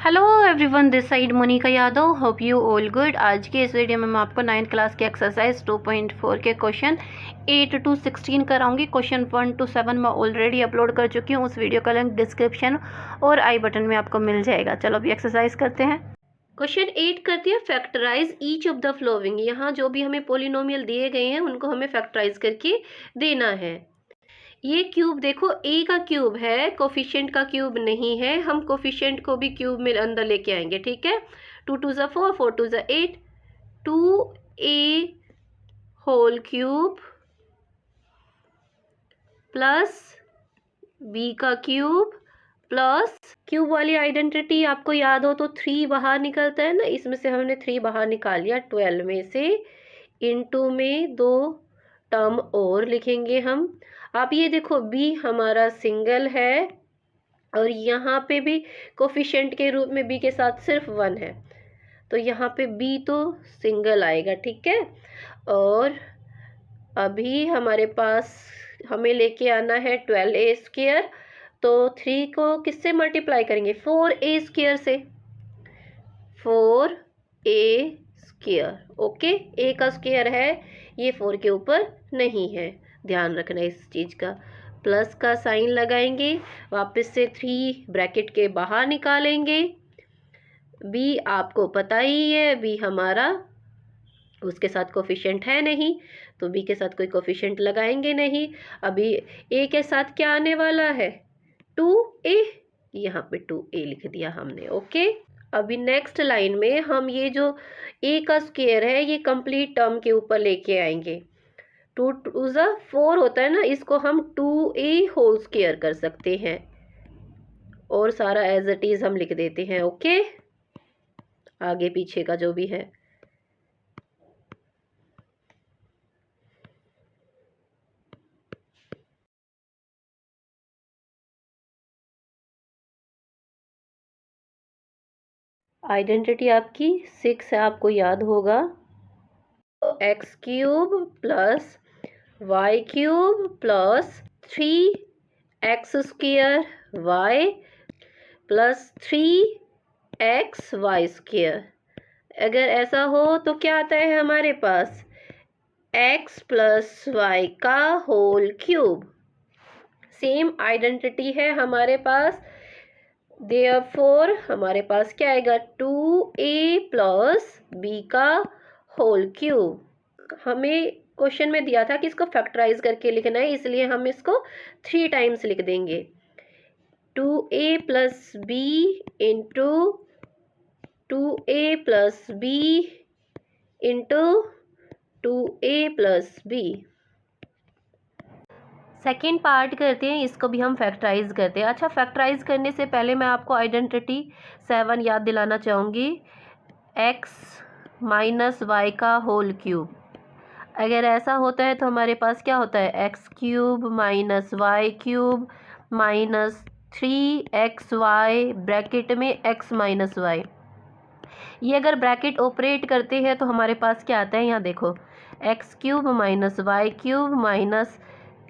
Hello everyone, this side Monika Yadav. Hope you all good. आज के इस वीडियो में मैं आपको 9th क्लास के एक्सरसाइज 2.4 के क्वेश्चन 8 to 16 कराऊंगी। क्वेश्चन 1 to 7 मैं ऑलरेडी अपलोड कर चुकी हूँ। उस वीडियो का लिंक डिस्क्रिप्शन और आई बटन में आपको मिल जाएगा। चलो अभी एक्सरसाइज करते हैं। क्वेश्चन 8 करती है factorise each of the following. यहाँ जो भी हमें पोलिनोमियल दिए गए हैं उनको हमें फैक्टराइज करके देना है। ये क्यूब देखो, ए का क्यूब है, कोफिशिएंट का क्यूब नहीं है। हम कोफिशिएंट को भी क्यूब में अंदर लेके आएंगे, ठीक है। 2 2 ज़ा 4, 4 2 ज़ा 8, 2a whole cube plus b का क्यूब प्लस क्यूब वाली आइडेंटिटी आपको याद हो तो 3 बाहर निकलता है ना, इसमें से हमने 3 बाहर निकाल लिया 12 में से। इनटू में 2 टर्म और लिखेंगे हम। आप ये देखो b हमारा सिंगल है और यहाँ पे भी कोफिशिएंट के रूप में b के साथ सिर्फ 1 है, तो यहाँ पे b तो सिंगल आएगा, ठीक है। और अभी हमारे पास हमें लेके आना है 12a स्क्वायर, तो 3 को किससे मल्टीप्लाई करेंगे? 4a स्क्वायर से। 4a square, okay. a का स्क्वायर है, ये 4 के ऊपर नहीं है, ध्यान रखना इस चीज़ का। प्लस का साइन लगाएंगे, वापस से 3 ब्रैकेट के बाहर निकालेंगे। b आपको पता ही है, b हमारा उसके साथ कोफिशिएंट है नहीं, तो b के साथ कोई कोफिशिएंट लगाएंगे नहीं। अभी a के साथ क्या आने वाला है? 2a, यहाँ पे 2a लिख दिया हमने, ओके। अभी नेक्स्ट लाइन में हम ये जो a का स्क्वायर है ये कंप्लीट टर्म के ऊपर लेके आएंगे। 2 2 ज़ा 4 होता है ना, इसको हम 2a होल स्क्वायर कर सकते हैं और सारा एज इट इज हम लिख देते हैं, ओके। आगे पीछे का जो भी है। आइडेंटिटी आपकी 6 है, आपको याद होगा। X cube plus Y cube plus 3x square y plus 3x y square. अगर ऐसा हो तो क्या आता है हमारे पास? x प्लस वाई का होल क्यूब। सेम आइडेंटिटी है हमारे पास, देयरफॉर हमारे पास क्या आएगा? 2a प्लस b का होल क्यूब। हमें क्वेश्चन में दिया था कि इसको फैक्टराइज करके लिखना है, इसलिए हम इसको 3 टाइम्स लिख देंगे। 2a plus b into 2a plus b into 2a plus b। Second part करते हैं, इसको भी हम फैक्टराइज करते हैं। अच्छा, फैक्टराइज करने से पहले मैं आपको आइडेंटिटी 7 याद दिलाना चाहूँगी। x माइनस वाई का होल क्यूब। अगर ऐसा होता है तो हमारे पास क्या होता है? X cube minus y cube minus 3xy bracket में x माइनस वाई। ये अगर ब्रैकेट ऑपरेट करते हैं तो हमारे पास क्या आता है? यहाँ देखो, x cube minus y cube minus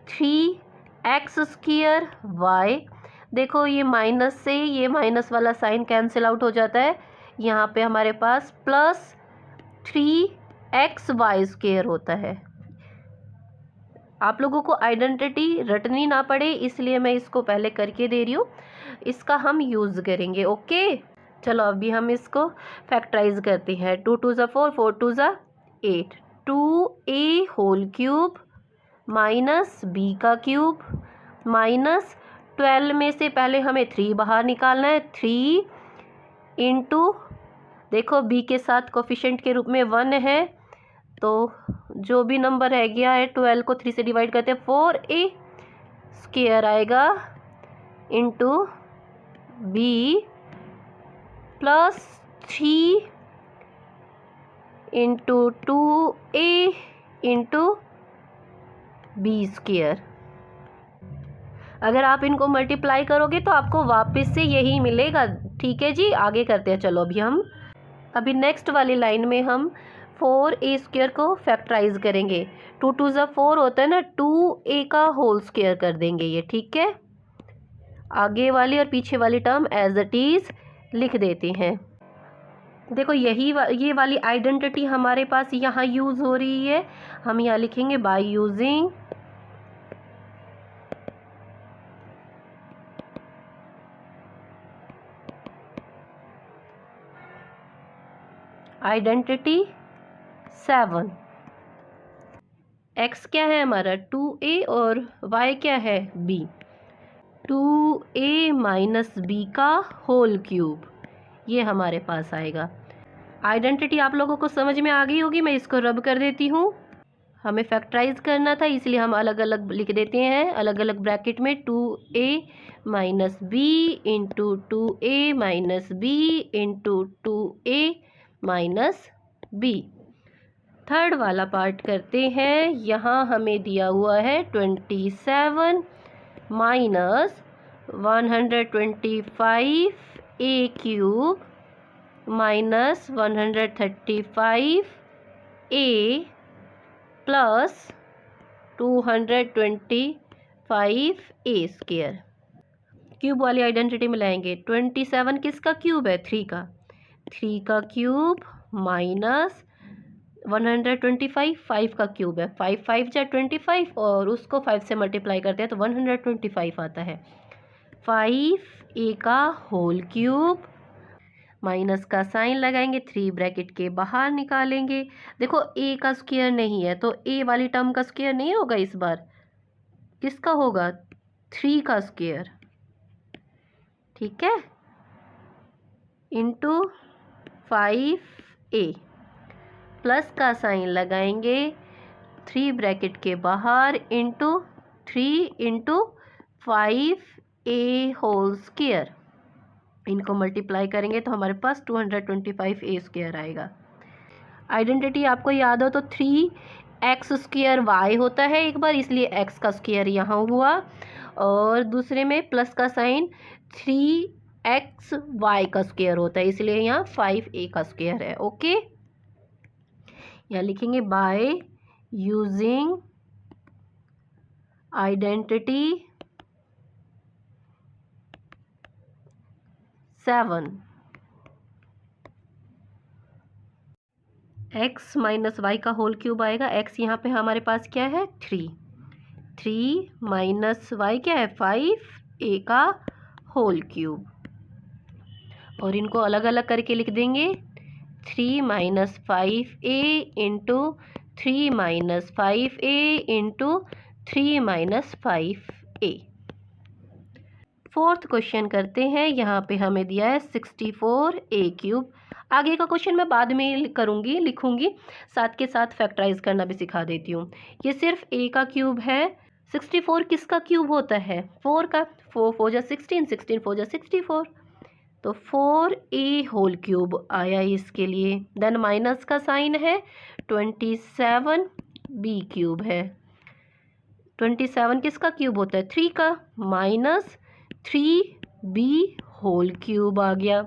3x square y. देखो ये माइनस से ये माइनस वाला साइन कैंसिल आउट हो जाता है, यहाँ पे हमारे पास प्लस 3x वाई स्क्वायर होता है। आप लोगों को आइडेंटिटी रटनी ना पड़े इसलिए मैं इसको पहले करके दे रही हूँ, इसका हम यूज़ करेंगे, ओके। चलो अभी हम इसको फैक्टराइज करते हैं। 2 2 ज़ा 4, 4 2 ज़ा 8, 2a whole cube minus b का क्यूब माइनस 12 में से पहले हमें 3 बाहर निकालना है। 3 इंटू, देखो b के साथ कोफिशिएंट के रूप में 1 है, तो जो भी नंबर रह गया है 12 को 3 से डिवाइड करते हैं, 4a स्क्वायर आएगा into b plus 3 into 2a into b square. अगर आप इनको मल्टीप्लाई करोगे तो आपको वापस से यही मिलेगा, ठीक है जी। आगे करते हैं, चलो अभी नेक्स्ट वाली लाइन में हम 4a स्क्वायर को फैक्टराइज करेंगे। 2 2 ज़ा 4 होता है ना, 2a का होल स्क्वायर कर देंगे ये, ठीक है। आगे वाली और पीछे वाली टर्म एज इट इज लिख देते हैं। देखो ये वाली आइडेंटिटी हमारे पास यहाँ यूज़ हो रही है, हम यहाँ लिखेंगे बाय यूजिंग आइडेंटिटी 7। x क्या है हमारा 2a और y क्या है b, 2a माइनस बी का होल क्यूब, ये हमारे पास आएगा। आइडेंटिटी आप लोगों को समझ में आ गई होगी, मैं इसको रब कर देती हूँ। हमें फैक्टराइज करना था इसलिए हम अलग अलग लिख देते हैं, अलग अलग ब्रैकेट में 2a minus b into 2a minus b into 2a minus b. Third वाला पार्ट करते हैं। यहाँ हमें दिया हुआ है 27 minus 125 a cube minus 135 a plus 225 a square. Cube वाली आइडेंटिटी में लाएंगे। 27 किसका क्यूब है 3 का, 3 का क्यूब माइनस 125 5 का क्यूब है, 5 5 जा 25 और उसको 5 से मल्टीप्लाई करते हैं तो 125 आता है। 5 a का होल क्यूब माइनस का साइन लगाएंगे, 3 ब्रैकेट के बाहर निकालेंगे। देखो a का स्क्वायर नहीं है तो a वाली टर्म का स्क्वायर नहीं होगा, इस बार किसका होगा 3 का स्क्वायर, ठीक है, इंटू 5a प्लस का साइन लगाएंगे 3 ब्रैकेट के बाहर इंटू 3 इंटू 5a होल स्क्वायर, इनको मल्टीप्लाई करेंगे तो हमारे पास 225 a स्क्वायर आएगा। आइडेंटिटी आपको याद हो तो 3x स्क्वायर y होता है एक बार, इसलिए x का स्क्वायर यहाँ हुआ और दूसरे में प्लस का साइन 3x y का स्क्वायर होता है, इसलिए यहाँ 5a का स्क्वायर है। ओके, यहाँ लिखेंगे by using identity 7 x minus y का होल क्यूब आएगा। x यहाँ पे हमारे पास क्या है 3 माइनस वाई क्या है 5 a का होल क्यूब, और इनको अलग अलग करके लिख देंगे 3 minus 5a into 3 minus 5a into 3 minus 5a। Fourth question करते हैं। यहाँ पे हमें दिया है 64a क्यूब। आगे का क्वेश्चन मैं बाद में करूँगी, लिखूँगी, साथ के साथ फैक्टराइज करना भी सिखा देती हूँ। ये सिर्फ a का क्यूब है। 64 किसका क्यूब होता है 4 का, 4 4 जा 16, 16 4 जा 64, तो 4a होल क्यूब आया इसके लिए। देन माइनस का साइन है 27b क्यूब है। 27 किसका क्यूब होता है 3 का, माइनस 3b होल क्यूब आ गया।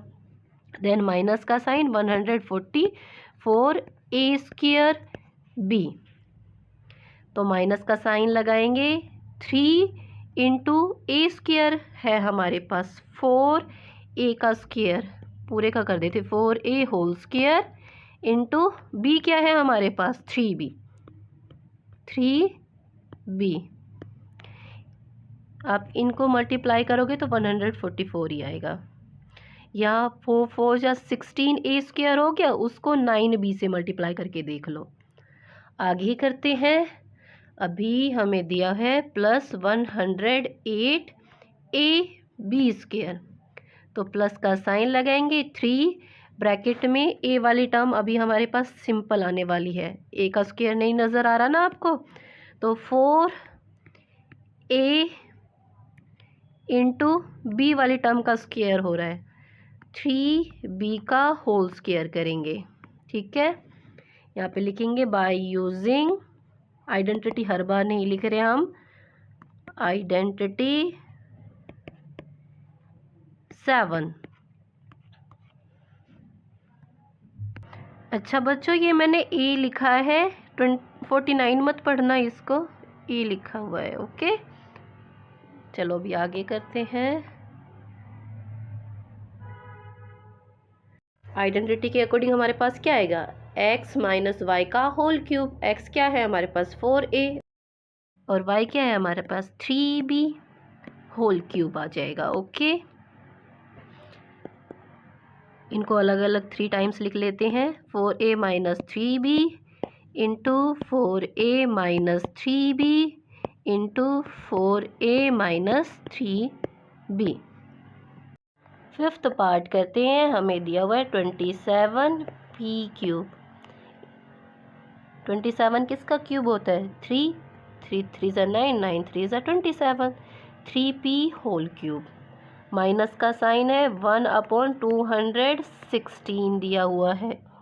देन माइनस का साइन 144a स्क्वायर b, तो माइनस का साइन लगाएंगे 3 इंटू ए स्क्वायर है हमारे पास 4a का स्क्वायर, पूरे का कर देते 4a whole square into b क्या है हमारे पास 3b आप इनको मल्टीप्लाई करोगे तो 144 ही आएगा। यहाँ 4 4 जा 16a स्क्वायर हो गया, उसको 9b से मल्टीप्लाई करके देख लो। आगे करते हैं। अभी हमें दिया है प्लस 108ab स्क्वायर, तो प्लस का साइन लगाएंगे 3 ब्रैकेट में a वाली टर्म अभी हमारे पास सिंपल आने वाली है, a का स्क्वायर नहीं नज़र आ रहा ना आपको, तो 4a इंटू b वाली टर्म का स्क्वायर हो रहा है 3b का होल स्क्वायर करेंगे, ठीक है। यहाँ पे लिखेंगे बाय यूजिंग आइडेंटिटी, हर बार नहीं लिख रहे हम, आइडेंटिटी 7। अच्छा बच्चों, ये मैंने ए लिखा है, 49 मत पढ़ना इसको, ए लिखा हुआ है। ओके, चलो अभी आगे करते हैं। आइडेंटिटी के अकॉर्डिंग हमारे पास क्या आएगा, x माइनस वाई का होल क्यूब। x क्या है हमारे पास 4a और y क्या है हमारे पास 3b होल क्यूब आ जाएगा। ओके, इनको अलग अलग 3 टाइम्स लिख लेते हैं। 4a minus 3b into 4a minus 3b into 4a minus 3b। Fifth part करते हैं। हमें दिया हुआ है 27p क्यूब। 27 किसका क्यूब होता है, 3 3 3 ज़ा 9 9 3 ज़ा 27 3p होल क्यूब। माइनस का साइन है 1/216 दिया हुआ है।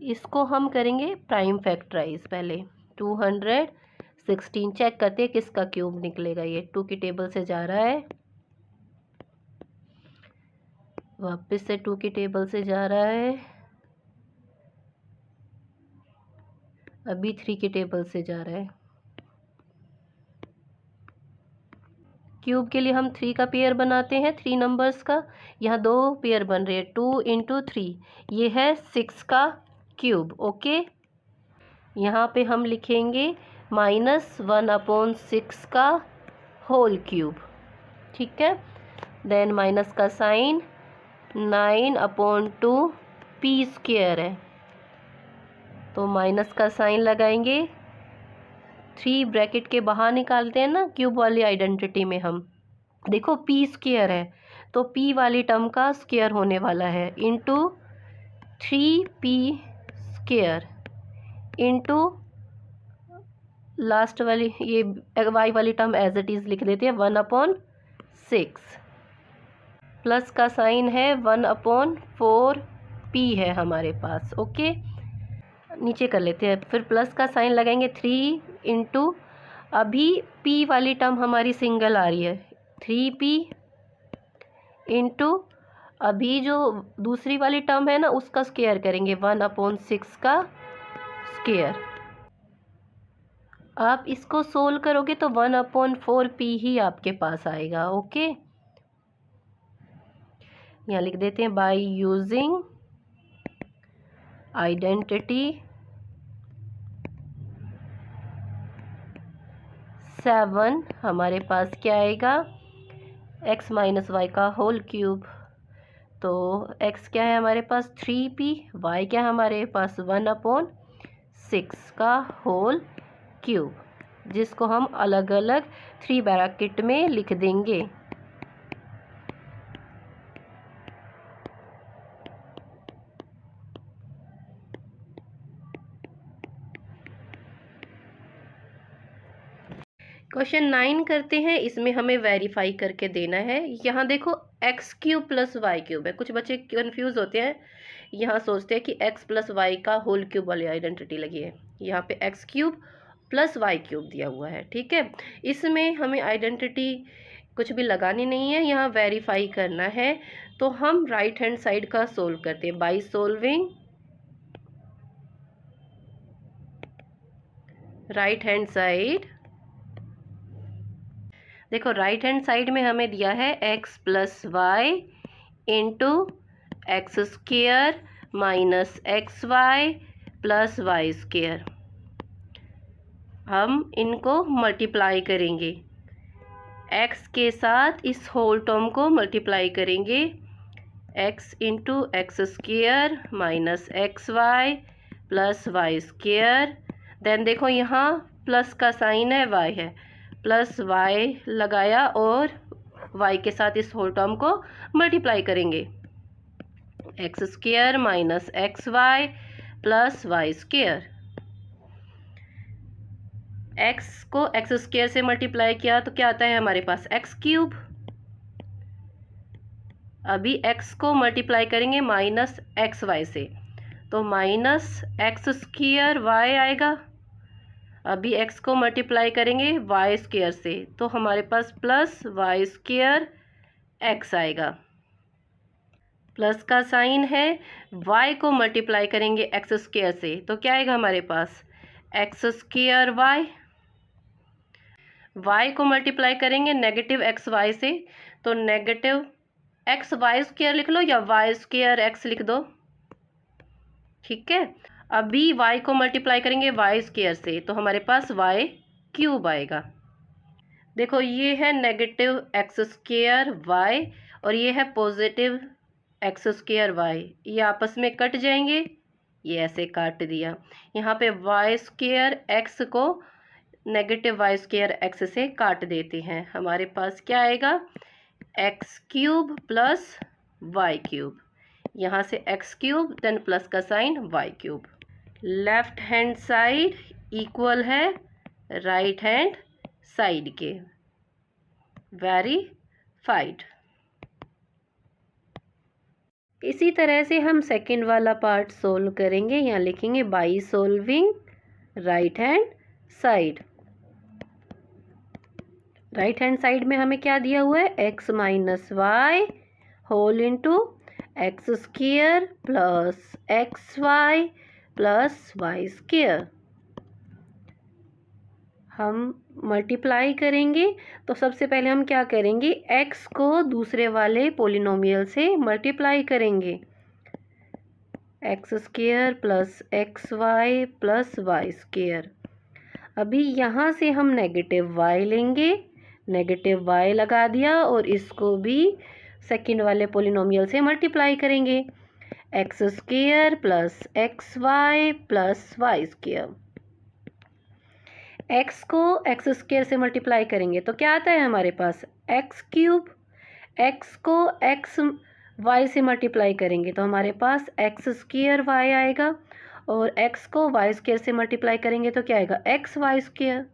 इसको हम करेंगे प्राइम फैक्टराइज। पहले 216 चेक करते हैं किसका क्यूब निकलेगा। ये 2 की टेबल से जा रहा है, वापस से 2 की टेबल से जा रहा है, अभी 3 की टेबल से जा रहा है। क्यूब के लिए हम 3 का पेयर बनाते हैं, 3 नंबर्स का। यहाँ 2 पेयर बन रहे हैं, 2 इंटू 3, ये है 6 का क्यूब। ओके, यहाँ पे हम लिखेंगे -1/6 का होल क्यूब। ठीक है, देन माइनस का साइन 9/2 पी स्क्वायर है, तो माइनस का साइन लगाएंगे। 3 ब्रैकेट के बाहर निकालते हैं ना क्यूब वाली आइडेंटिटी में हम। देखो पी स्क्वायर है तो पी वाली टर्म का स्क्वायर होने वाला है, into 3p square into last वाली ये वाई वाली टर्म एज इट इज़ लिख देते हैं 1/6। प्लस का साइन है 1/4p है हमारे पास। ओके, नीचे कर लेते हैं, फिर प्लस का साइन लगाएंगे 3 इंटू, अभी p वाली टर्म हमारी सिंगल आ रही है, 3p इंटू अभी जो दूसरी वाली टर्म है ना उसका स्क्वायर करेंगे 1/6 का स्क्वायर। आप इसको सोल्व करोगे तो 1/4p ही आपके पास आएगा। ओके, यहाँ लिख देते हैं बाय यूजिंग आइडेंटिटी 7 हमारे पास क्या आएगा, x माइनस वाई का होल क्यूब। तो x क्या है हमारे पास 3p, y क्या है हमारे पास 1/6 का होल क्यूब, जिसको हम अलग अलग 3 ब्रैकेट में लिख देंगे। क्वेश्चन 9 करते हैं। इसमें हमें वेरीफाई करके देना है। यहाँ देखो x cube plus Y cube है, कुछ बच्चे कंफ्यूज होते हैं, यहाँ सोचते हैं कि एक्स प्लस वाई का होल क्यूब वाली आइडेंटिटी लगी है। यहाँ पे x cube plus Y cube दिया हुआ है। ठीक है, इसमें हमें आइडेंटिटी कुछ भी लगानी नहीं है, यहाँ वेरीफाई करना है। तो हम राइट हैंड साइड का सोल्व करते हैं by solving right hand side. देखो राइट हैंड साइड में हमें दिया है x plus y into x square minus x y plus y square. हम इनको मल्टीप्लाई करेंगे, x के साथ इस होल टर्म को मल्टीप्लाई करेंगे, x into x square minus x y plus y square. Then देखो यहाँ प्लस का साइन है, y है, प्लस y लगाया और y के साथ इस होल टर्म को मल्टीप्लाई करेंगे, x square minus x y plus y square. x को एक्स स्क्वेयर से मल्टीप्लाई किया तो क्या आता है हमारे पास एक्स क्यूब। अभी x को मल्टीप्लाई करेंगे माइनस एक्स वाई से, तो माइनस एक्स स्क्वेयर वाई आएगा। अभी x को मल्टीप्लाई करेंगे वाई स्क्वेयर से, तो हमारे पास प्लस वाई स्क्वेयर एक्स आएगा। प्लस का साइन है, y को मल्टीप्लाई करेंगे एक्स स्क्वेयर से, तो क्या आएगा हमारे पास एक्स स्क्वेयर वाई। y को मल्टीप्लाई करेंगे नेगेटिव एक्स वाई से, तो नेगेटिव एक्स वाई स्क्वेयर लिख लो या वाई स्क्वेयर एक्स लिख दो, ठीक है। अभी y को मल्टीप्लाई करेंगे वाई स्क्वायर से तो हमारे पास y क्यूब आएगा। देखो ये है नेगेटिव एक्स स्क्वायर वाई और ये है पॉजिटिव एक्स स्क्वायर वाई, ये आपस में कट जाएंगे, ये ऐसे काट दिया। यहाँ पे वाई स्क्वायर एक्स को नेगेटिव वाई स्क्वायर एक्स से काट देते हैं, हमारे पास क्या आएगा x cube plus Y cube. यहाँ से एक्स क्यूब देन प्लस का sign y cube. Left hand side equal है राइट हैंड साइड के, वेरीफाइड। इसी तरह से हम सेकंड वाला पार्ट सोल्व करेंगे। यहाँ लिखेंगे by solving right hand side. Right hand side में हमें क्या दिया हुआ है x minus Y whole into x square plus x y plus Y square. हम मल्टीप्लाई करेंगे तो सबसे पहले हम क्या करेंगे x को दूसरे वाले पोलिनोमियल से मल्टीप्लाई करेंगे, x square plus x y plus Y square. अभी यहाँ से हम नेगेटिव y लेंगे, नेगेटिव y लगा दिया और इसको भी सेकंड वाले पोलिनोमियल से मल्टीप्लाई करेंगे, x square plus x y plus Y square. x को एक्स स्क्वायर से मल्टीप्लाई करेंगे तो क्या आता है हमारे पास एक्स क्यूब। x को एक्स वाई से मल्टीप्लाई करेंगे तो हमारे पास एक्स स्क्वायर वाई आएगा और x को वाई स्क्वायर से मल्टीप्लाई करेंगे तो क्या आएगा एक्स वाई स्क्वायर।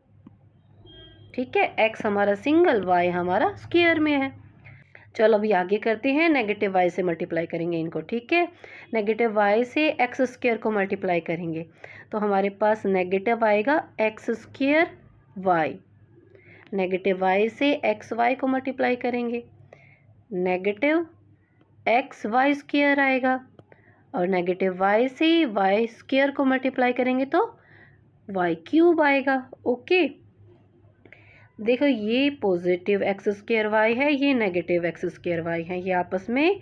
ठीक है, x हमारा सिंगल, y हमारा स्क्वायर में है। चलो अभी आगे करते हैं, नेगेटिव y से मल्टीप्लाई करेंगे इनको। ठीक है, नेगेटिव y से एक्स स्क्वायर को मल्टीप्लाई करेंगे तो हमारे पास नेगेटिव आएगा x square y. Negative y से एक्स वाई को मल्टीप्लाई करेंगे, नेगेटिव एक्स वाई स्क्वायर आएगा और नेगेटिव y से वाई स्क्वायर को मल्टीप्लाई करेंगे तो वाई क्यूब आएगा। ओके, देखो ये पॉजिटिव एक्स स्क्वायर वाई है, ये नेगेटिव एक्स स्क्वायर वाई है, ये आपस में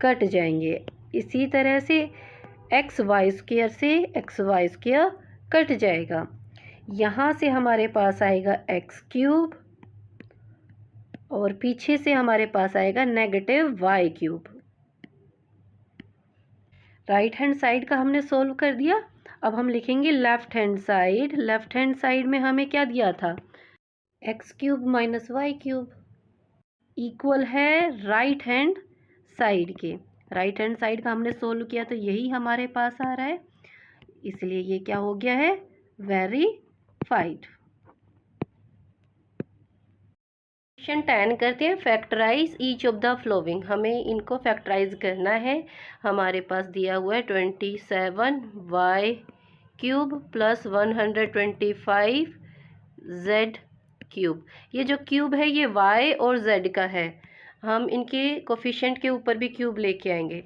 कट जाएंगे। इसी तरह से एक्स वाई स्क्वायर से एक्स वाई स्क्वायर कट जाएगा। यहाँ से हमारे पास आएगा एक्स क्यूब और पीछे से हमारे पास आएगा negative y cube. Right hand side का हमने सोल्व कर दिया। अब हम लिखेंगे left hand side. Left hand side में हमें क्या दिया था x cube minus y cube equal है राइट हैंड साइड के। राइट हैंड साइड का हमने सोल्व किया तो यही हमारे पास आ रहा है, इसलिए ये क्या हो गया है वेरीफाइड। क्वेश्चन 10 करते हैं, factorise each of the following. हमें इनको फैक्टराइज करना है। हमारे पास दिया हुआ है 27 y cube plus 125 z cube. ये जो क्यूब है ये y और z का है, हम इनके कोफिशिएंट के ऊपर भी क्यूब लेके आएंगे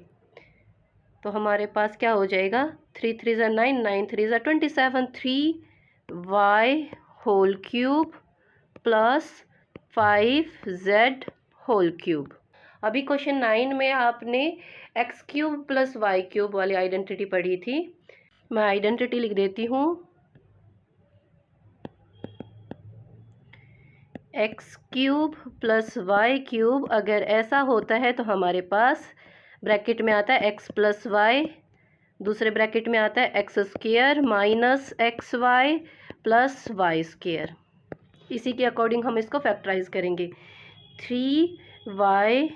तो हमारे पास क्या हो जाएगा 3 3 ज़ा 9, 9 3 ज़ा 27, 3y whole cube plus 5z whole cube. अभी क्वेश्चन 9 में आपने x cube plus Y cube वाली आइडेंटिटी पढ़ी थी। मैं आइडेंटिटी लिख देती हूँ, x cube plus Y cube अगर ऐसा होता है तो हमारे पास ब्रैकेट में आता है एक्स प्लस वाई, दूसरे ब्रैकेट में आता है x square minus x y plus Y square. इसी के अकॉर्डिंग हम इसको फैक्टराइज करेंगे। 3y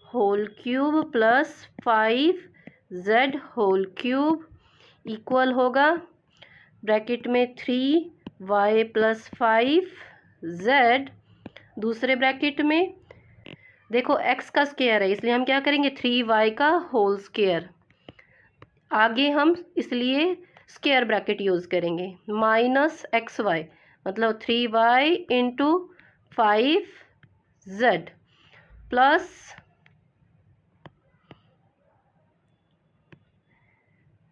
whole cube plus 5z whole cube equal होगा ब्रैकेट में 3y प्लस 5z, दूसरे ब्रैकेट में देखो x का स्क्वायर है इसलिए हम क्या करेंगे 3y का होल स्क्वायर, आगे हम इसलिए स्क्वायर ब्रैकेट यूज़ करेंगे माइनस एक्स वाई मतलब 3y इंटू 5z प्लस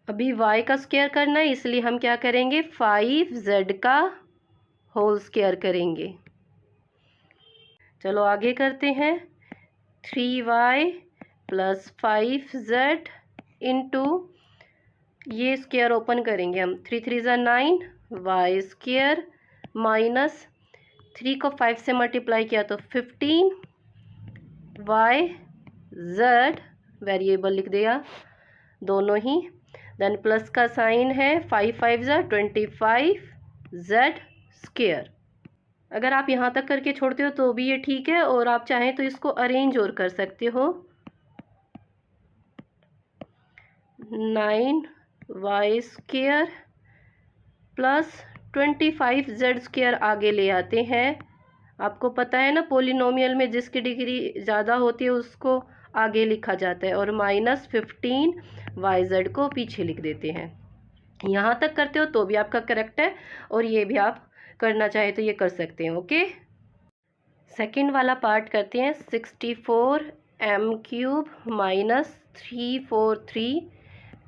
अभी y का स्क्वायर करना है इसलिए हम क्या करेंगे 5z का होल स्क्वायर करेंगे। चलो आगे करते हैं 3y प्लस 5z इंटू ये स्क्वायर ओपन करेंगे हम, 3 3 ज़ा 9 वाई स्क्वायर माइनस 3 को 5 से मल्टीप्लाई किया तो 15 वाई जेड, वेरिएबल लिख दिया दोनों ही। देन प्लस का साइन है, 5 5 ज़ा 25 जेड स्क्वायर। अगर आप यहाँ तक करके छोड़ते हो तो भी ये ठीक है, और आप चाहें तो इसको अरेंज और कर सकते हो। 9 y square plus 25 z square आगे ले आते हैं। आपको पता है ना, पोलिनोमियल में जिसकी डिग्री ज़्यादा होती है उसको आगे लिखा जाता है, और माइनस 15 वाई जेड को पीछे लिख देते हैं। यहाँ तक करते हो तो भी आपका करेक्ट है, और ये भी आप करना चाहे तो ये कर सकते हैं। ओके, सेकंड वाला पार्ट करते हैं। 64 m cube minus 343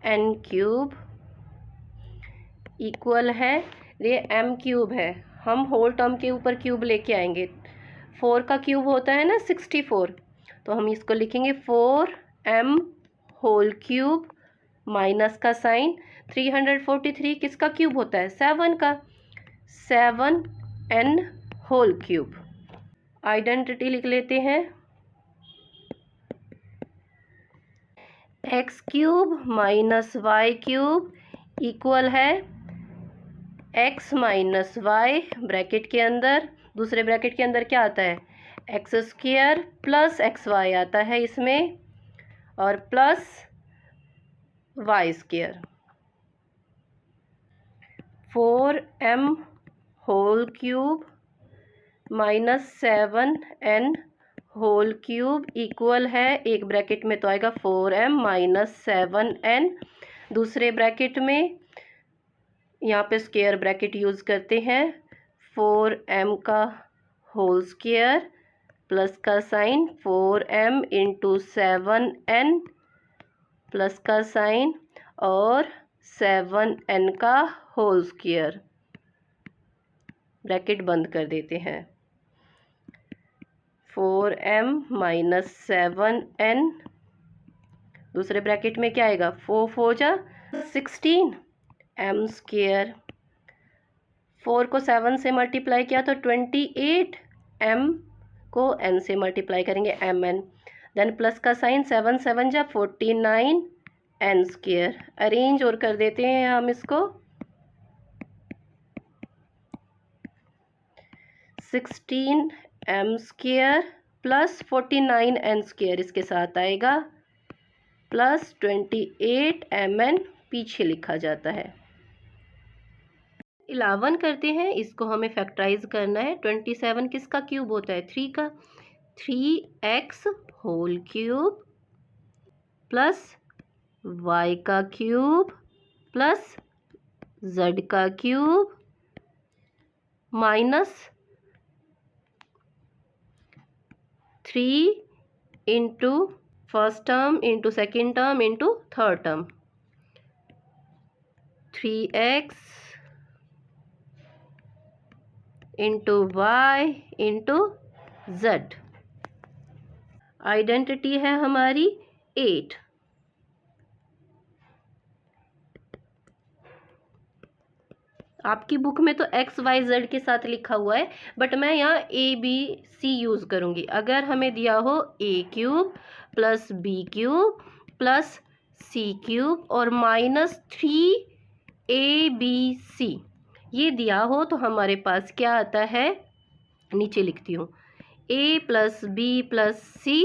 n cube equal है, ये एम क्यूब है, हम होल टर्म के ऊपर क्यूब लेके आएंगे। 4 का क्यूब होता है ना 64, तो हम इसको लिखेंगे 4m होल क्यूब माइनस का साइन 343 किसका क्यूब होता है, 7 का, 7n होल क्यूब। आइडेंटिटी लिख लेते हैं, x cube minus y cube equal है एक्स माइनस वाई, ब्रैकेट के अंदर, दूसरे ब्रैकेट के अंदर क्या आता है, x square plus x y आता है इसमें, और plus Y square. 4m whole cube minus 7n whole cube equal है, एक ब्रैकेट में तो आएगा 4m माइनस 7n, दूसरे ब्रैकेट में यहाँ पे स्क्वायर ब्रैकेट यूज़ करते हैं, 4m का होल स्क्वायर प्लस का साइन 4m इंटू 7n प्लस का साइन और 7n का होल स्क्वायर, ब्रैकेट बंद कर देते हैं। 4m माइनस 7n, दूसरे ब्रैकेट में क्या आएगा, 4 4 जा 16 m स्क्वायर, 4 को 7 से मल्टीप्लाई किया तो 28, m को n से मल्टीप्लाई करेंगे mn, देन प्लस का साइन 7 7 जा 49 n स्क्वायर। अरेंज और कर देते हैं हम इसको, 16 m square plus 49 n square इसके साथ आएगा, प्लस 28 mn पीछे लिखा जाता है। 11 करते हैं, इसको हमें फैक्टराइज करना है। 27 किसका क्यूब होता है, 3 का, 3x whole cube plus y का क्यूब प्लस z का cube minus 3 into first term into second term into third term, 3x into Y into z. Identity है हमारी 8। आपकी बुक में तो एक्स वाई जेड के साथ लिखा हुआ है, बट मैं यहाँ ए बी सी यूज़ करूँगी। अगर हमें दिया हो A cube plus B cube plus C cube और माइनस 3abc ये दिया हो तो हमारे पास क्या आता है, नीचे लिखती हूँ, a plus B plus C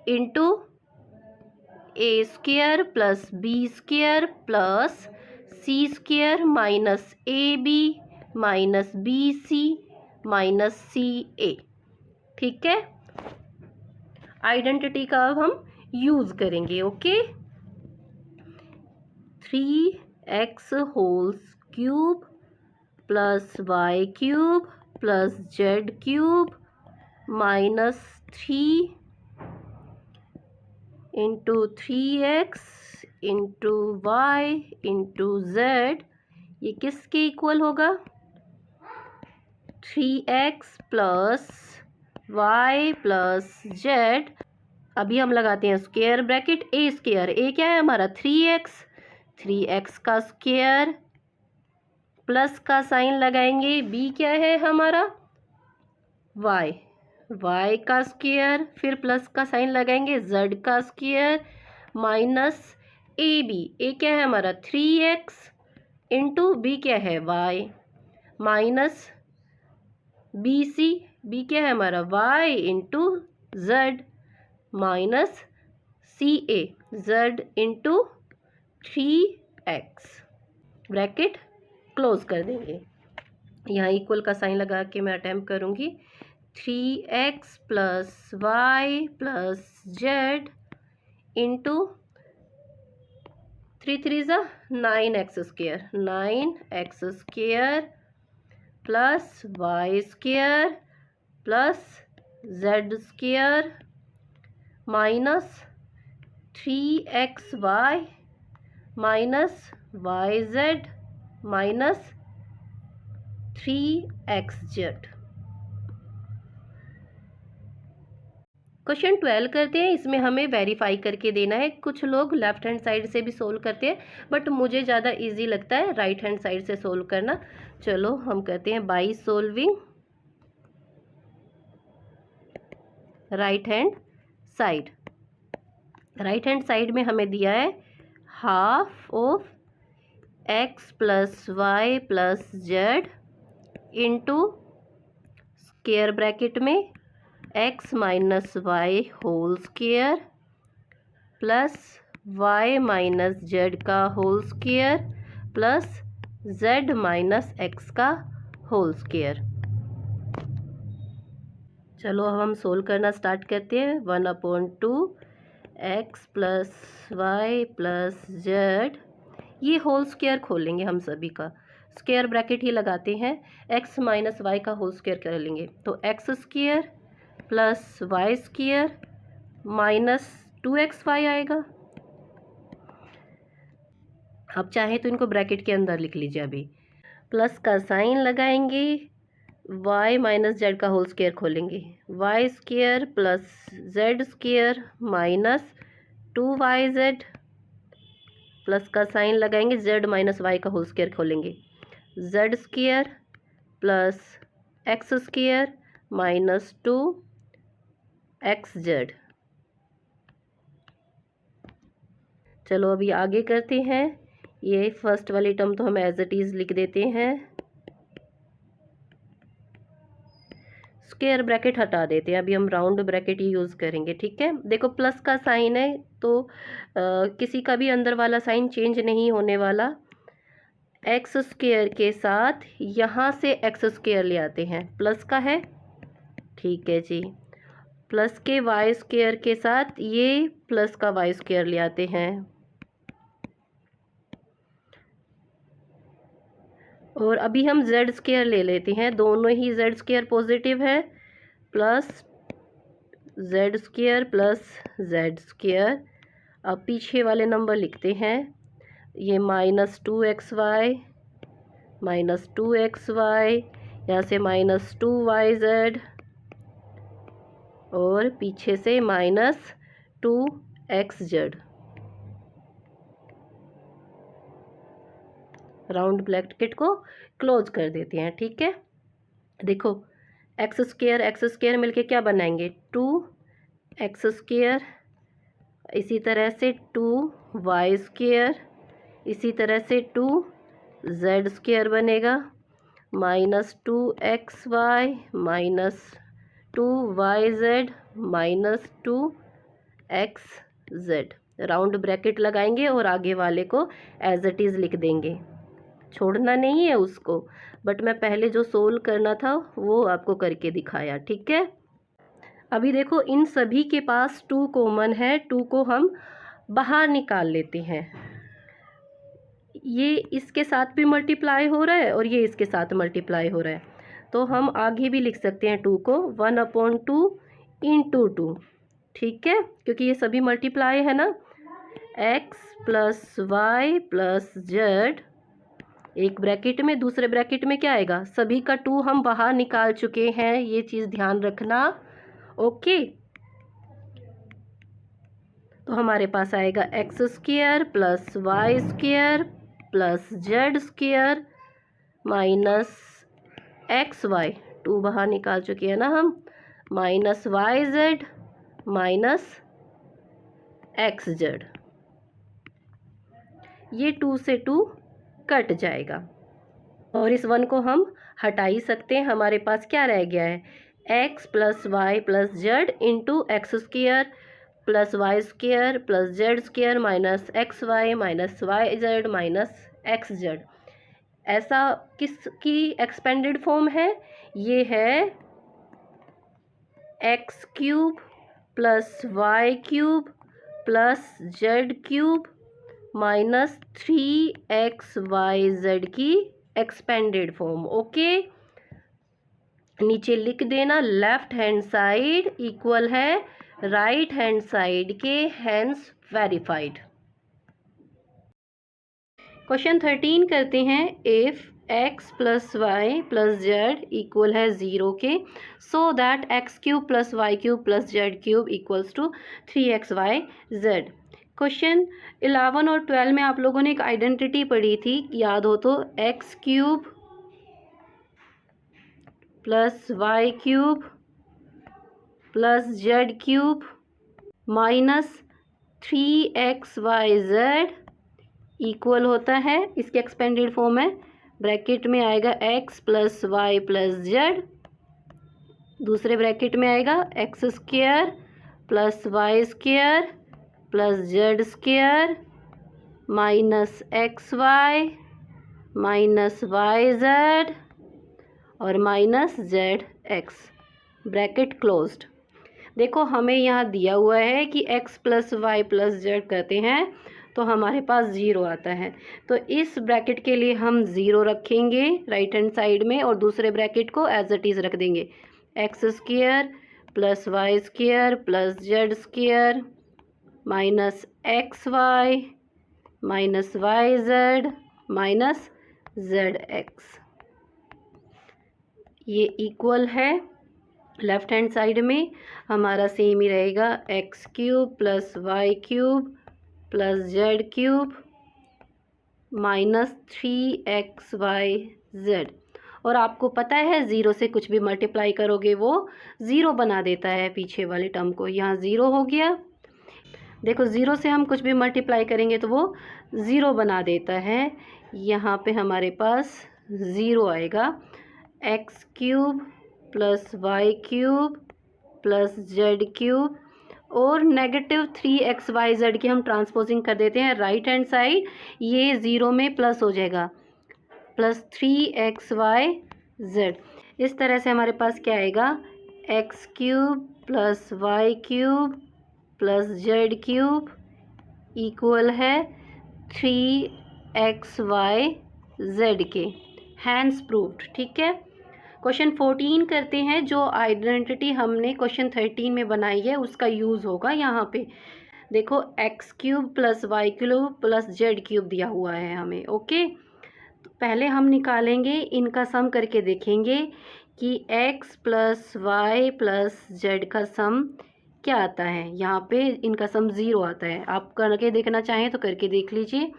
into A square plus B square plus C square minus A B minus B C minus C A. ठीक है, आइडेंटिटी का अब हम यूज़ करेंगे। Okay, 3x whole cube plus Y cube plus Z cube minus 3 into 3x into Y into Z, ये किसके equal होगा, 3x plus Y plus Z. अभी हम लगाते हैं square bracket, a square, a क्या है हमारा 3x, 3x का स्क्वायर प्लस का साइन लगाएंगे, बी क्या है हमारा y, y का स्क्वायर, फिर प्लस का साइन लगाएंगे z का square minus A b, a क्या है हमारा 3x इंटू बी क्या है y minus B c, b क्या है हमारा y into z minus C a z into 3x, bracket close कर देंगे। यहाँ इक्वल का साइन लगा के मैं अटेम्प्ट करूँगी 3x plus Y plus Z into 3 × 9x square, 9x square plus Y square plus Z square minus 3xy minus Y z minus 3xz। Question 12 करते हैं, इसमें हमें वेरीफाई करके देना है। कुछ लोग लेफ्ट हैंड साइड से भी सोल्व करते हैं, बट मुझे ज़्यादा इजी लगता है राइट हैंड साइड से सोल्व करना। चलो हम करते हैं by solving right hand side. Right hand side में हमें दिया है half of x plus Y plus Z into square bracket में x minus Y whole square plus y minus Z का whole square plus z minus x का whole square. चलो अब हम सोल्व करना स्टार्ट करते हैं। 1/2 x plus Y plus z, ये होल स्क्वायर खोलेंगे हम सभी का, स्क्वायर ब्रैकेट ही लगाते हैं, x माइनस वाई का होल स्क्वायर कर लेंगे तो x स्क्वायर plus Y square minus 2xy आएगा। आप चाहें तो इनको ब्रैकेट के अंदर लिख लीजिए। अभी प्लस का साइन लगाएंगे, y माइनस जेड का होल स्क्वायर खोलेंगे, y square plus Z square minus 2yz plus का साइन लगाएंगे, z माइनस वाई का होल स्क्वायर खोलेंगे, z square plus x square minus 2xz। चलो अभी आगे करते हैं। ये फर्स्ट वाली टर्म तो हम एज इट इज़ लिख देते हैं, स्क्वायर ब्रैकेट हटा देते हैं, अभी हम राउंड ब्रैकेट ही यूज़ करेंगे। ठीक है, देखो प्लस का साइन है तो किसी का भी अंदर वाला साइन चेंज नहीं होने वाला। एक्स स्क्वायर के साथ यहाँ से एक्स स्क्वायर ले आते हैं, प्लस का है, ठीक है जी, प्लस के वाई स्क्वायर के साथ ये प्लस का वाई स्क्वायर ले आते हैं, और अभी हम जेड स्क्वायर ले लेते हैं, दोनों ही जेड स्क्वायर पॉजिटिव है, plus Z square plus Z square. अब पीछे वाले नंबर लिखते हैं, ये माइनस 2xy माइनस 2xy, यहाँ से माइनस 2yz और पीछे से माइनस 2xz। राउंड ब्रैकेट को क्लोज कर देते हैं। ठीक है, देखो एक्स स्क्वायर मिलके क्या बनाएंगे 2x स्क्वायर, इसी तरह से 2y स्क्वायर, इसी तरह से 2z स्क्वायर बनेगा, minus 2xy minus 2yz minus 2xz। Round bracket लगाएंगे और आगे वाले को एज इट इज़ लिख देंगे, छोड़ना नहीं है उसको, बट मैं पहले जो सोल्व करना था वो आपको करके दिखाया। ठीक है, अभी देखो इन सभी के पास 2 कॉमन है, 2 को हम बाहर निकाल लेते हैं, ये इसके साथ भी मल्टीप्लाई हो रहा है और ये इसके साथ मल्टीप्लाई हो रहा है, तो हम आगे भी लिख सकते हैं 2 को 1/2 इंटू 2। ठीक है, क्योंकि ये सभी मल्टीप्लाई है ना, x plus Y plus z, एक ब्रैकेट में, दूसरे ब्रैकेट में क्या आएगा, सभी का 2 हम बाहर निकाल चुके हैं, ये चीज़ ध्यान रखना। ओके, तो हमारे पास आएगा x square plus Y square plus Z square minus x y, 2 बाहर निकाल चुके हैं ना हम, minus Y z minus x z. ये 2 से 2 कट जाएगा और इस 1 को हम हटा ही सकते हैं। हमारे पास क्या रह गया है, x plus Y plus Z into x square plus Y square plus Z square minus x y z minus x z. ऐसा किसकी एक्सपेंडेड फॉर्म है, ये है x cube plus Y cube plus Z cube minus 3xyz की expanded form. Okay, नीचे लिख देना left hand side equal है राइट हैंड साइड के, हैंस वेरीफाइड। क्वेश्चन 13 करते हैं, if x plus Y plus z equal है 0 के, so that x cube plus Y cube plus Z cube equals to 3xyz। Question 11 और 12 में आप लोगों ने एक आइडेंटिटी पढ़ी थी, याद हो तो, x cube plus Y cube plus Z cube minus 3xyz equal होता है, इसकी एक्सपेंडेड फॉर्म है, ब्रैकेट में आएगा X plus Y plus Z, दूसरे ब्रैकेट में आएगा x square plus Y square plus Z square minus x Y minus Y Z और minus Z X, bracket closed. देखो हमें यहाँ दिया हुआ है कि x plus Y plus Z करते हैं तो हमारे पास 0 आता है, तो इस ब्रैकेट के लिए हम 0 रखेंगे राइट हैंड साइड में और दूसरे ब्रैकेट को एज इट इज़ रख देंगे, x square plus Y square plus Z square minus x Y minus Y z minus Z x. ये इक्वल है, लेफ्ट हैंड साइड में हमारा सेम ही रहेगा, x cube plus Y cube plus Z cube minus 3xyz। और आपको पता है 0 से कुछ भी मल्टीप्लाई करोगे वो 0 बना देता है पीछे वाले टर्म को, यहाँ 0 हो गया। देखो 0 से हम कुछ भी मल्टीप्लाई करेंगे तो वो 0 बना देता है, यहाँ पे हमारे पास 0 आएगा, x cube plus Y cube plus Z cube और नेगेटिव 3xyz की हम ट्रांसपोजिंग कर देते हैं राइट हैंड साइड, ये 0 में प्लस हो जाएगा, प्लस 3xyz। इस तरह से हमारे पास क्या आएगा, x cube plus Y cube plus Z cube equal है 3xyz के, हैंस प्रूव्ड। ठीक है, क्वेश्चन 14 करते हैं, जो आइडेंटिटी हमने क्वेश्चन 13 में बनाई है उसका यूज़ होगा यहाँ पे। देखो x cube plus Y cube plus Z cube दिया हुआ है हमें। ओके, तो पहले हम निकालेंगे, इनका सम करके देखेंगे कि x plus Y plus z का सम क्या आता है। यहाँ पे इनका सम 0 आता है, आप करके देखना चाहें तो करके देख लीजिए।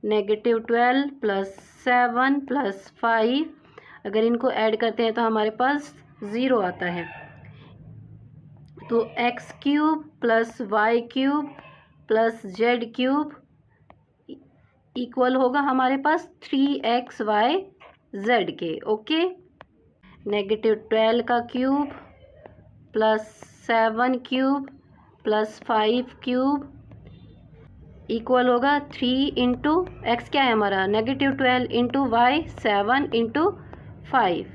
-12 प्लस 7 प्लस 5, अगर इनको ऐड करते हैं तो हमारे पास 0 आता है, तो x cube plus Y cube plus Z cube equal होगा हमारे पास 3xyz के। ओके, -12 का cube plus 7 cube plus 5 cube equal होगा 3 इंटू एक्स, क्या है हमारा -12 इंटू वाई 7 इंटू 5,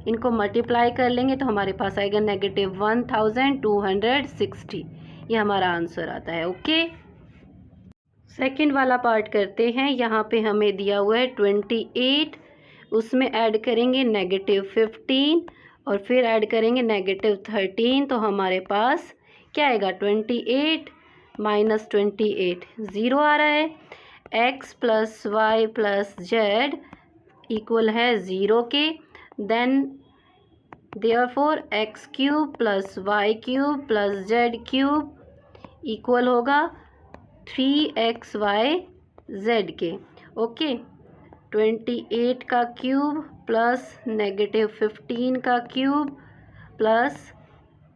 इनको मल्टीप्लाई कर लेंगे तो हमारे पास आएगा -1260, ये हमारा आंसर आता है। ओके, सेकंड वाला पार्ट करते हैं। यहाँ पे हमें दिया हुआ है 28, उसमें ऐड करेंगे -15 और फिर ऐड करेंगे -13, तो हमारे पास क्या आएगा, 28 माइनस 28, 0 आ रहा है। X plus Y plus z equal है 0 के, then therefore x cube plus Y cube plus Z cube equal होगा 3xyz के। ओके, 28 का क्यूब प्लस -15 का क्यूब प्लस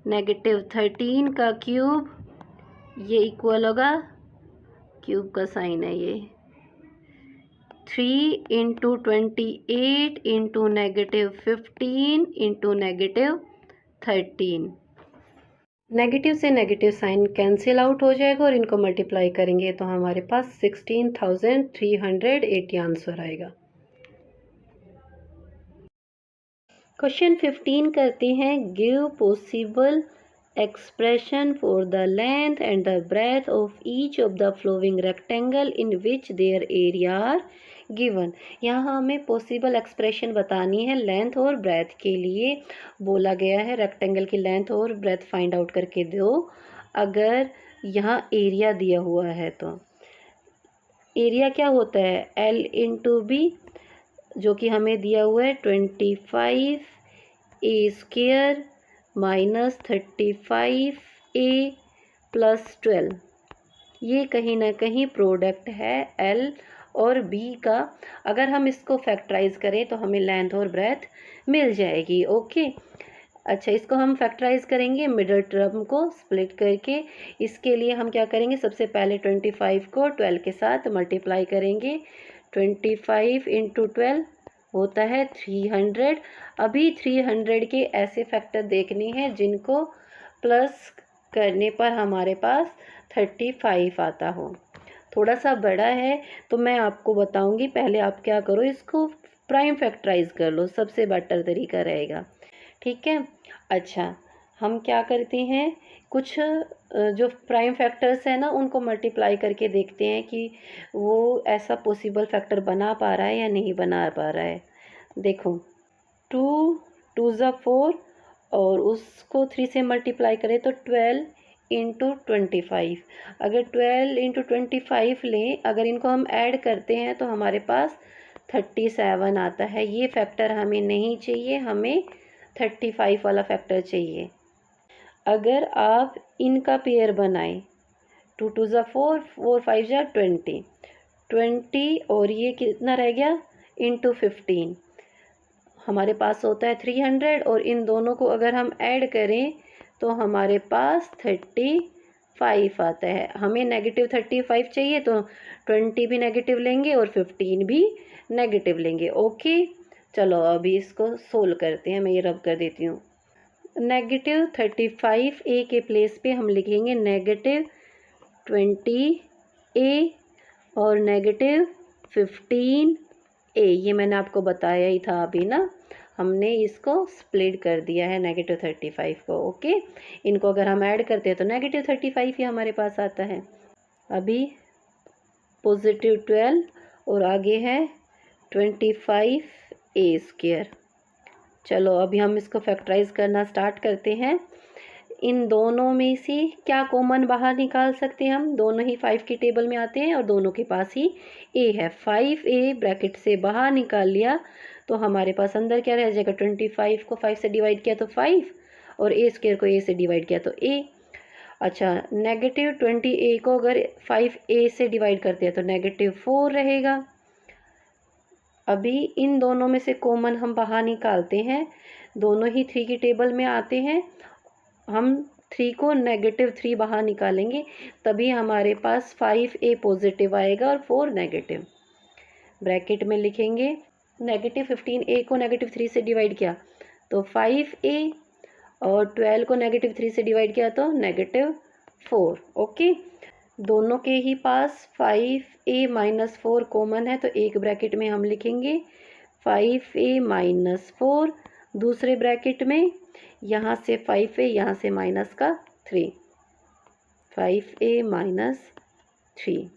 -13 का क्यूब, ये इक्वल होगा, क्यूब का साइन है ये, 3 × 28 × -15 × -13। नेगेटिव से नेगेटिव साइन कैंसिल आउट हो जाएगा और इनको मल्टीप्लाई करेंगे तो हमारे पास 16,380 आंसर आएगा। क्वेश्चन 15 करते हैं। Give possible expression for the length and the breadth of each of the flowing rectangle in which their area are given। यहाँ हमें पॉसिबल एक्सप्रेशन बतानी है लेंथ और ब्रेथ के लिए। बोला गया है रेक्टेंगल की लेंथ और ब्रेथ फाइंड आउट करके दो। अगर यहाँ एरिया दिया हुआ है तो एरिया क्या होता है, L × B, जो कि हमें दिया हुआ है 25 A² माइनस 35 A प्लस 12। ये कहीं ना कहीं प्रोडक्ट है L और B का। अगर हम इसको फैक्टराइज करें तो हमें लेंथ और ब्रेथ मिल जाएगी। ओके, अच्छा, इसको हम फैक्टराइज करेंगे मिडल टर्म को स्प्लिट करके। इसके लिए हम क्या करेंगे, सबसे पहले 25 को 12 के साथ मल्टीप्लाई करेंगे। 25 × 12 होता है 300। अभी 300 के ऐसे फैक्टर देखने हैं जिनको प्लस करने पर हमारे पास 35 आता हो। थोड़ा सा बड़ा है तो मैं आपको बताऊंगी, पहले आप क्या करो, इसको प्राइम फैक्टराइज कर लो, सबसे बेटर तरीका रहेगा। ठीक है, अच्छा, हम क्या करते हैं, कुछ जो प्राइम फैक्टर्स है ना उनको मल्टीप्लाई करके देखते हैं कि वो ऐसा पॉसिबल फैक्टर बना पा रहा है या नहीं बना पा रहा है। देखो, 2 2 ज़ा 4 और उसको 3 से मल्टीप्लाई करें तो 12 × 25। अगर 12 × 25 लें, अगर इनको हम ऐड करते हैं तो हमारे पास 37 आता है। ये फैक्टर हमें नहीं चाहिए, हमें 35 वाला फैक्टर चाहिए। अगर आप इनका पेयर बनाएं, 2 2 ज़ा 4, 4 5 ज़ा 20 और ये कितना रह गया, × 15, हमारे पास होता है 300। और इन दोनों को अगर हम ऐड करें तो हमारे पास 35 आता है। हमें -35 चाहिए तो 20 भी नेगेटिव लेंगे और 15 भी नेगेटिव लेंगे। ओके, चलो अभी इसको सोल्व करते हैं। मैं ये रब कर देती हूँ। -35 A के प्लेस पे हम लिखेंगे -20 A और -15 A। ये मैंने आपको बताया ही था अभी ना, हमने इसको स्प्लिट कर दिया है -35 को। ओके, इनको अगर हम ऐड करते हैं तो -35 ही हमारे पास आता है। अभी +12 और आगे है 25 A²। चलो अभी हम इसको फैक्टराइज करना स्टार्ट करते हैं। इन दोनों में से क्या कॉमन बाहर निकाल सकते हैं हम, दोनों ही 5 की टेबल में आते हैं और दोनों के पास ही A है। 5A ब्रैकेट से बाहर निकाल लिया तो हमारे पास अंदर क्या रह जाएगा, 25 को 5 से डिवाइड किया तो 5 और A² को A से डिवाइड किया तो A। अच्छा, -20A को अगर 5A से डिवाइड करते हैं तो -4 रहेगा। अभी इन दोनों में से कॉमन हम बाहर निकालते हैं, दोनों ही 3 की टेबल में आते हैं। हम 3 को -3 बाहर निकालेंगे तभी हमारे पास 5A पॉजिटिव आएगा और 4 नेगेटिव। ब्रैकेट में लिखेंगे, -15A को -3 से डिवाइड किया तो 5A और 12 को -3 से डिवाइड किया तो -4। ओके, दोनों के ही पास 5A - 4 कॉमन है तो एक ब्रैकेट में हम लिखेंगे 5A - 4, दूसरे ब्रैकेट में यहाँ से 5A, यहाँ से माइनस का 3, 5A - 3।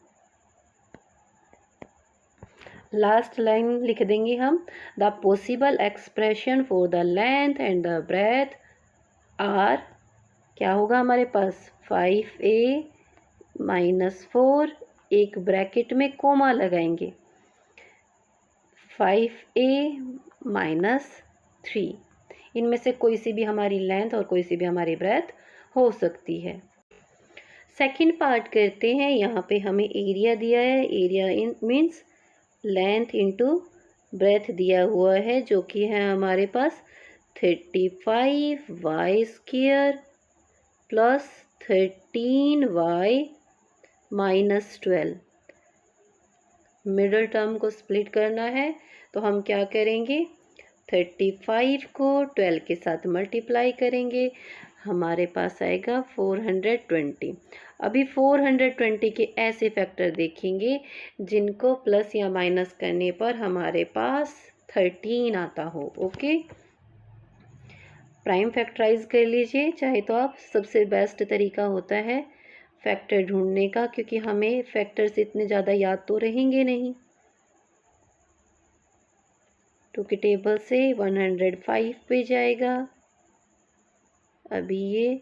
लास्ट लाइन लिख देंगे हम, the possible expression for the length and the breadth are, क्या होगा हमारे पास, 5A - 4, एक ब्रैकेट में कोमा लगाएंगे, 5A - 3। इनमें से कोई सी भी हमारी लेंथ और कोई सी भी हमारी ब्रेथ हो सकती है। सेकंड पार्ट करते हैं। यहाँ पे हमें एरिया दिया है, area in means length into breadth दिया हुआ है, जो कि है हमारे पास 35y² plus 13y minus 12। Middle term को स्प्लिट करना है तो हम क्या करेंगे, 35 को 12 के साथ मल्टीप्लाई करेंगे, हमारे पास आएगा 420। अभी 420 के ऐसे फैक्टर देखेंगे जिनको प्लस या माइनस करने पर हमारे पास 13 आता हो। ओके, प्राइम फैक्टराइज कर लीजिए चाहे तो आप, सबसे बेस्ट तरीका होता है फैक्टर ढूंढने का, क्योंकि हमें फैक्टर्स इतने ज़्यादा याद तो रहेंगे नहीं। 2 की टेबल से 105 पे जाएगा, अभी ये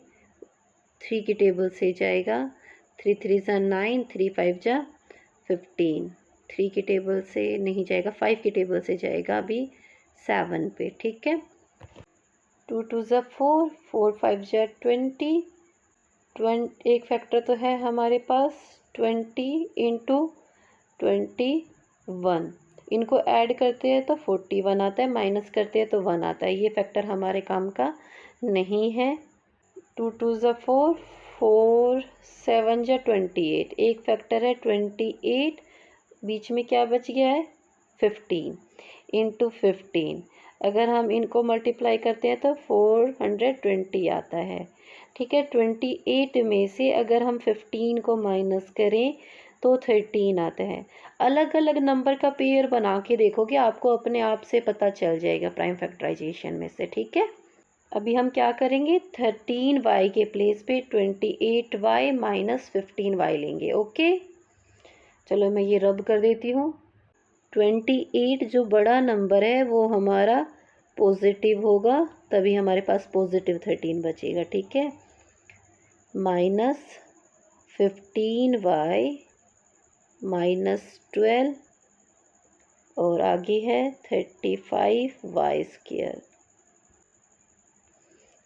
3 की टेबल से जाएगा, 3 3 ज़ा 9, 3 5 ज़ा 15। 3 की टेबल से नहीं जाएगा, 5 की टेबल से जाएगा अभी 7 पे। ठीक है, 2 2 ज़ा 4, 4 5 ज़ा 20। एक फैक्टर तो है हमारे पास 20 इंटू 21, इनको ऐड करते हैं तो 41 आता है, माइनस करते हैं तो 1 आता है। ये फैक्टर हमारे काम का नहीं है। 2 2 ज़ा 4, 4 7 ज़ा 28, एक फैक्टर है 28, बीच में क्या बच गया है 15 इंटू 15। अगर हम इनको मल्टीप्लाई करते हैं तो 420 आता है। ठीक है, 28 में से अगर हम 15 को माइनस करें तो 13 आता है। अलग अलग नंबर का पेयर बना के देखोगे, आपको अपने आप से पता चल जाएगा प्राइम फैक्टराइजेशन में से। ठीक है, अभी हम क्या करेंगे, 13y के प्लेस पे 28y माइनस 15y लेंगे। ओके, चलो मैं ये रब कर देती हूँ। 28 जो बड़ा नंबर है वो हमारा पॉजिटिव होगा, तभी हमारे पास पॉजिटिव 13 बचेगा। ठीक है, माइनस 15y माइनस 12 और आगे है 35y²।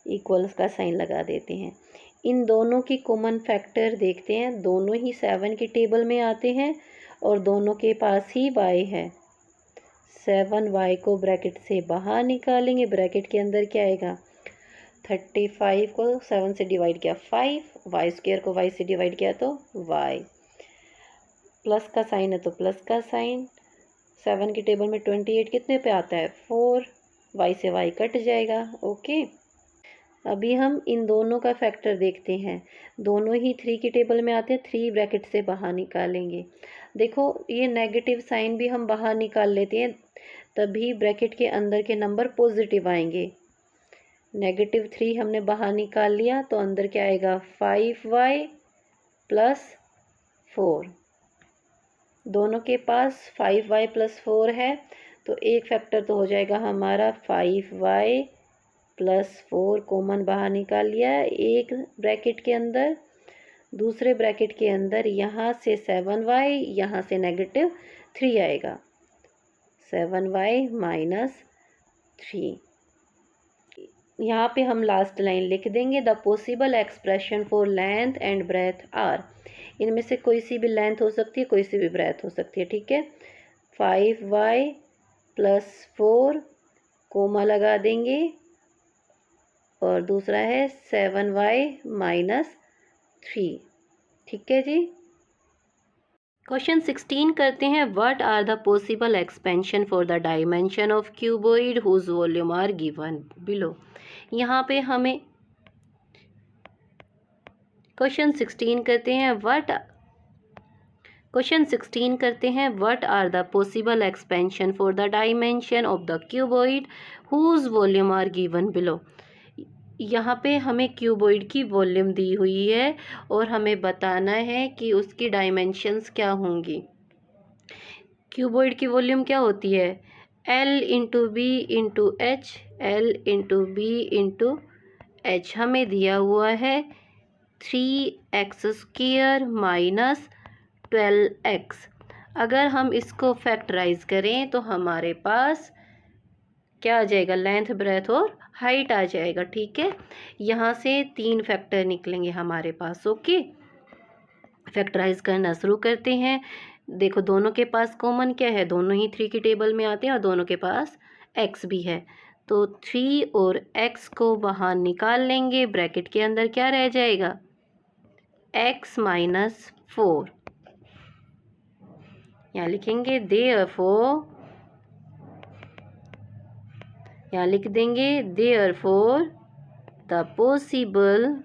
इक्वल्स का साइन लगा देते हैं। इन दोनों की कॉमन फैक्टर देखते हैं, दोनों ही 7 की टेबल में आते हैं और दोनों के पास ही y है। 7y को ब्रैकेट से बाहर निकालेंगे, ब्रैकेट के अंदर क्या आएगा, 35 को 7 से डिवाइड किया 5, y² को y से डिवाइड किया तो y, प्लस का साइन है तो प्लस का साइन। 7 की टेबल में 28 कितने पे आता है 4, y से y कट जाएगा। ओके, अभी हम इन दोनों का फैक्टर देखते हैं, दोनों ही 3 की टेबल में आते हैं, 3 ब्रैकेट से बाहर निकालेंगे। देखो ये नेगेटिव साइन भी हम बाहर निकाल लेते हैं, तभी ब्रैकेट के अंदर के नंबर पॉजिटिव आएंगे। -3 हमने बाहर निकाल लिया तो अंदर क्या आएगा 5y प्लस 4। दोनों के पास 5y प्लस 4 है तो एक फैक्टर तो हो जाएगा हमारा 5y प्लस 4, कॉमन बाहर निकाल लिया एक ब्रैकेट के अंदर, दूसरे ब्रैकेट के अंदर यहाँ से 7y, यहाँ से -3 आएगा, 7y माइनस 3। यहाँ पे हम लास्ट लाइन लिख देंगे, the possible expression for length and breadth are. इनमें से कोई सी भी लेंथ हो सकती है, कोई सी भी ब्रेथ हो सकती है। ठीक है, 5y प्लस 4 कोमा लगा देंगे और दूसरा है 7y माइनस 3। ठीक है जी, क्वेश्चन 16 करते हैं, what are the possible expansion for the dimension of cuboid whose volume are given below. यहाँ पे हमें क्वेश्चन 16 करते हैं, what are the possible expansion for the dimension of the cuboid whose volume are given below. यहाँ पे हमें cuboid की volume दी हुई है और हमें बताना है कि उसकी डायमेंशंस क्या होंगी। क्यूबॉइड की वॉल्यूम क्या होती है, L into B into H, L into B into H. हमें दिया हुआ है 3x² माइनस 12x। अगर हम इसको फैक्टराइज करें तो हमारे पास क्या आ जाएगा, लेंथ ब्रेथ और हाइट आ जाएगा। ठीक है, यहाँ से 3 फैक्टर निकलेंगे हमारे पास। ओके, फैक्टराइज करना शुरू करते हैं। देखो दोनों के पास कॉमन क्या है, दोनों ही 3 की टेबल में आते हैं और दोनों के पास x भी है, तो 3 और x को बाहर निकाल लेंगे। ब्रैकेट के अंदर क्या रह जाएगा, x माइनस 4। यहाँ लिखेंगे देयरफॉर, यहाँ लिख देंगे therefore the possible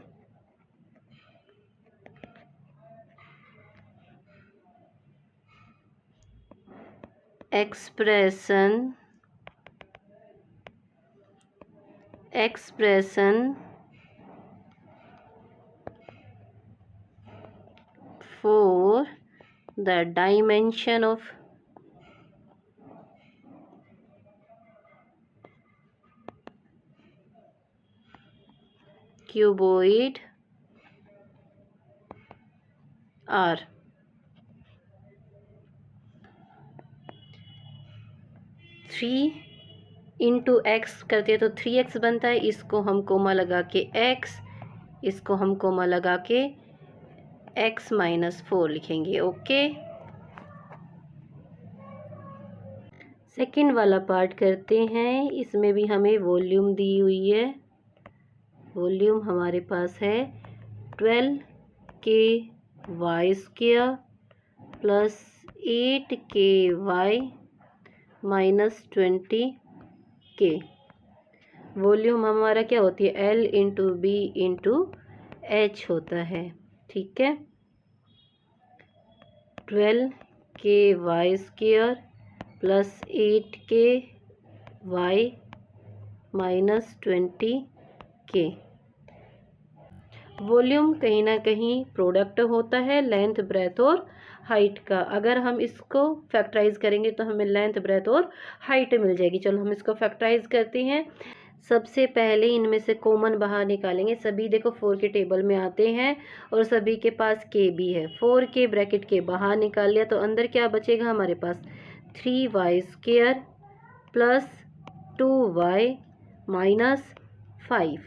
expression for the dimension of cuboid R। 3 into x करते हैं तो 3x बनता है, इसको हम कोमा लगा के x, इसको हम कोमा लगा के x माइनस 4 लिखेंगे। ओके, सेकंड वाला पार्ट करते हैं। इसमें भी हमें वॉल्यूम दी हुई है। वॉल्यूम हमारे पास है 12k² plus 8ky minus 20k। Volume हमारा क्या होती है, L into B into H होता है। ठीक है, 12ky² plus 8ky minus 20k। Volume कहीं ना कहीं प्रोडक्ट होता है लेंथ, ब्रेथ और हाइट का। अगर हम इसको फैक्टराइज करेंगे तो हमें लेंथ, ब्रेथ और हाइट मिल जाएगी। चलो हम इसको फैक्टराइज करते हैं। सबसे पहले इनमें से कॉमन बाहर निकालेंगे। सभी देखो 4 के टेबल में आते हैं और सभी के पास k भी है। 4k ब्रैकेट के बाहर निकाल लिया तो अंदर क्या बचेगा हमारे पास, 3y² प्लस 2y माइनस 5।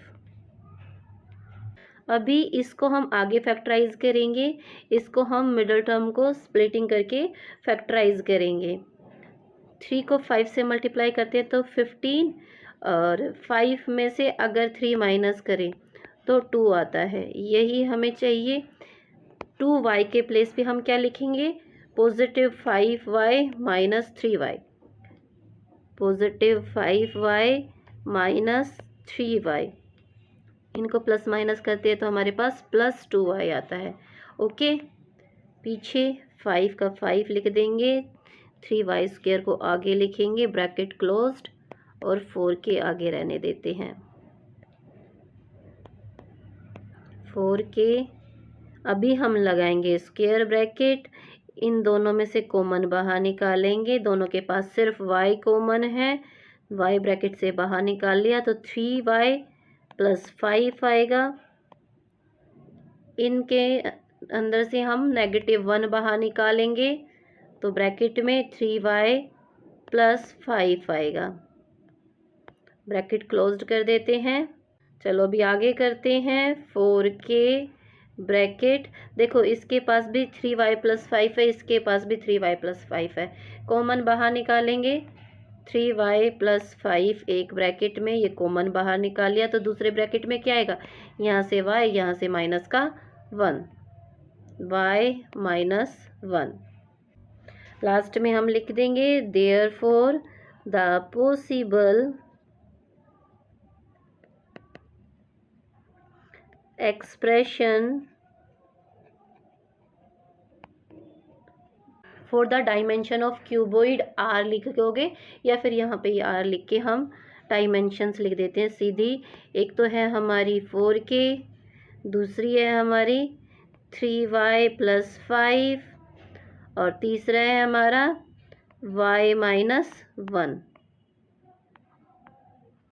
अभी इसको हम आगे फैक्टराइज करेंगे। इसको हम मिडल टर्म को स्प्लिटिंग करके फैक्टराइज करेंगे। 3 को 5 से मल्टीप्लाई करते हैं तो 15, और 5 में से अगर 3 माइनस करें तो 2 आता है। यही हमें चाहिए। 2y के प्लेस पे हम क्या लिखेंगे, positive 5y minus 3y, positive 5y minus 3y। इनको प्लस माइनस करते हैं तो हमारे पास प्लस 2y आता है। ओके, पीछे 5 का 5 लिख देंगे, 3y² को आगे लिखेंगे, ब्रैकेट क्लोज्ड, और 4k आगे रहने देते हैं। 4k अभी हम लगाएंगे स्क्वायर ब्रैकेट। इन दोनों में से कॉमन बाहर निकालेंगे। दोनों के पास सिर्फ y कॉमन है। y ब्रैकेट से बाहर निकाल लिया तो 3y प्लस 5 आएगा। इनके अंदर से हम -1 बाहर निकालेंगे तो ब्रैकेट में 3y प्लस 5 आएगा। ब्रैकेट क्लोज्ड कर देते हैं। चलो अभी आगे करते हैं। 4k ब्रैकेट, देखो इसके पास भी 3y प्लस 5 है, इसके पास भी 3y प्लस 5 है। कॉमन बाहर निकालेंगे, 3y प्लस 5 एक ब्रैकेट में, ये कॉमन बाहर निकाल लिया तो दूसरे ब्रैकेट में क्या आएगा, यहाँ से y, यहाँ से माइनस का 1, y माइनस 1। लास्ट में हम लिख देंगे therefore the possible expression for the dimension of cuboid R लिखोगे, या फिर यहाँ पे R लिख के हम डायमेंशंस लिख देते हैं सीधी। एक तो है हमारी 4k, दूसरी है हमारी 3y प्लस 5, और तीसरा है हमारा y माइनस 1।